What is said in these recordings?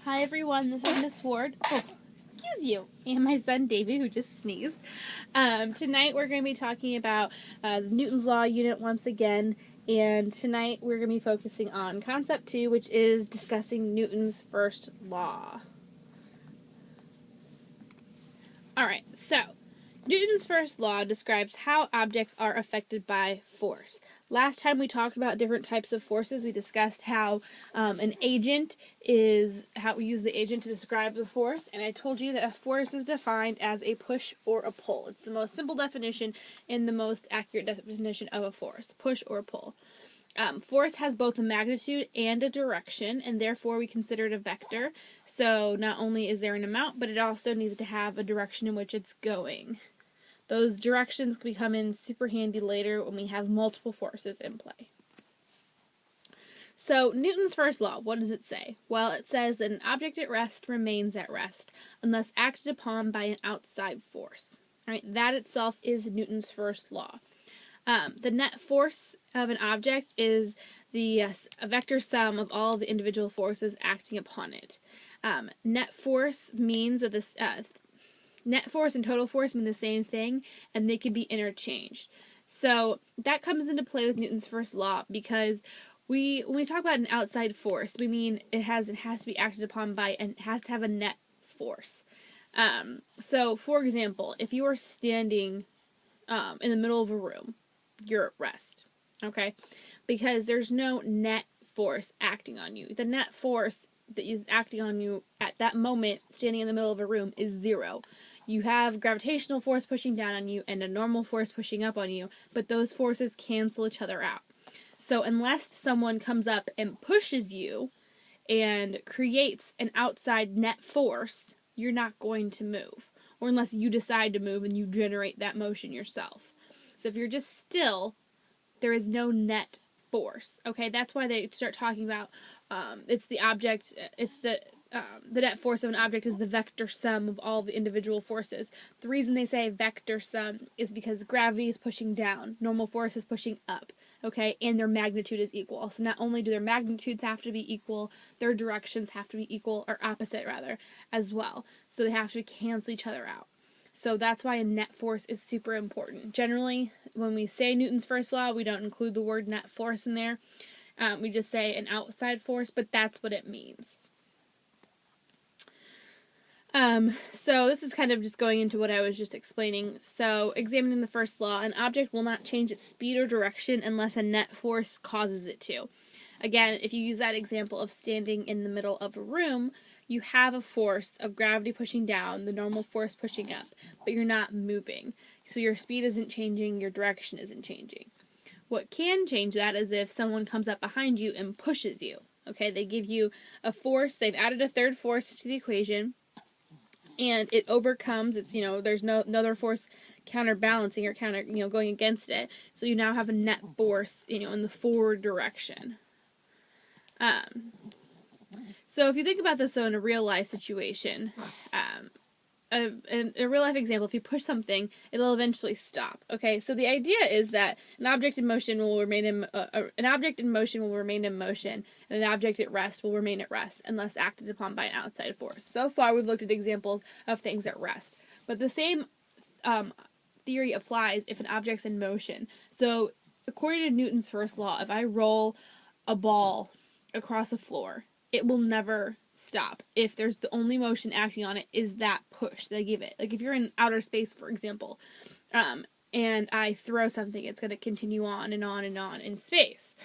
Hi everyone, this is Miss Ward. Oh, excuse you. And my son David, who just sneezed. Tonight we're going to be talking about Newton's Law unit once again. And tonight we're going to be focusing on Concept 2, which is discussing Newton's first law. Alright, so Newton's first law describes how objects are affected by force. Last time we talked about different types of forces. We discussed how an agent is, how we use the agent to describe the force, and I told you that a force is defined as a push or a pull. It's the most simple definition and the most accurate definition of a force, push or pull. Force has both a magnitude and a direction, and therefore we consider it a vector. So not only is there an amount, but it also needs to have a direction in which it's going. Those directions can come in super handy later when we have multiple forces in play. So, Newton's first law, what does it say? Well, it says that an object at rest remains at rest unless acted upon by an outside force. Right? That itself is Newton's first law. The net force of an object is the vector sum of all the individual forces acting upon it. Net force means that this net force and total force mean the same thing, and they can be interchanged. So that comes into play with Newton's first law because when we talk about an outside force, we mean it has to be acted upon by and has to have a net force. So, for example, if you are standing in the middle of a room, you're at rest, okay? Because there's no net force acting on you. The net force that is acting on you at that moment, standing in the middle of a room, is zero. You have gravitational force pushing down on you and a normal force pushing up on you, but those forces cancel each other out. So unless someone comes up and pushes you and creates an outside net force, you're not going to move. Or unless you decide to move and you generate that motion yourself. So if you're just still, there is no net force. Okay, that's why they start talking about it's the object, it's the net force of an object is the vector sum of all the individual forces. The reason they say vector sum is because gravity is pushing down, normal force is pushing up, okay, and their magnitude is equal. So not only do their magnitudes have to be equal, their directions have to be equal, or opposite rather, as well. So they have to cancel each other out. So that's why a net force is super important. Generally, when we say Newton's first law, we don't include the word net force in there. We just say an outside force, but that's what it means. So this is kind of just going into what I was just explaining. So, examining the first law, an object will not change its speed or direction unless a net force causes it to. Again, if you use that example of standing in the middle of a room, you have a force of gravity pushing down, the normal force pushing up, but you're not moving. So your speed isn't changing, your direction isn't changing. What can change that is if someone comes up behind you and pushes you. Okay, they give you a force, they've added a third force to the equation, and it overcomes, it's, there's no other force counterbalancing or going against it. So you now have a net force, in the forward direction. So if you think about this though in a real life situation, in a real life example, if you push something, it'll eventually stop. Okay, so the idea is that an object in motion will remain in motion, and an object at rest will remain at rest unless acted upon by an outside force. So far, we've looked at examples of things at rest, but the same theory applies if an object's in motion. So, according to Newton's first law, if I roll a ball across a floor, it will never stop if there's the only motion acting on it is that push they give it. Like if you're in outer space, for example, and I throw something, it's going to continue on and on and on in space.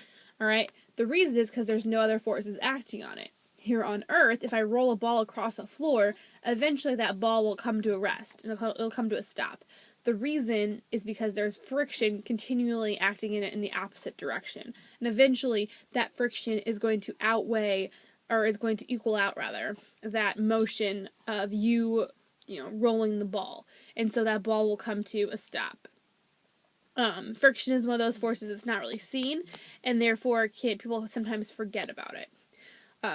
Alright? The reason is because there's no other forces acting on it. Here on Earth, if I roll a ball across a floor, eventually that ball will come to a rest, and it'll come to a stop. The reason is because there's friction continually acting in it in the opposite direction. And eventually, that friction is going to outweigh, or is going to equal out, rather, that motion of you rolling the ball. And so that ball will come to a stop. Friction is one of those forces that's not really seen, and therefore people sometimes forget about it.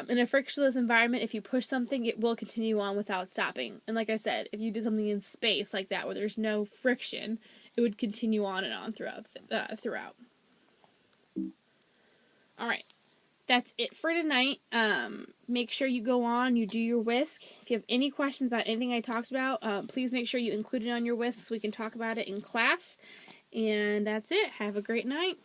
In a frictionless environment, if you push something, it will continue on without stopping. And like I said, if you did something in space like that where there's no friction, it would continue on and on throughout. Alright. that's it for tonight. Make sure you go on, you do your whisk. If you have any questions about anything I talked about, please make sure you include it on your whisk so we can talk about it in class. And that's it. Have a great night.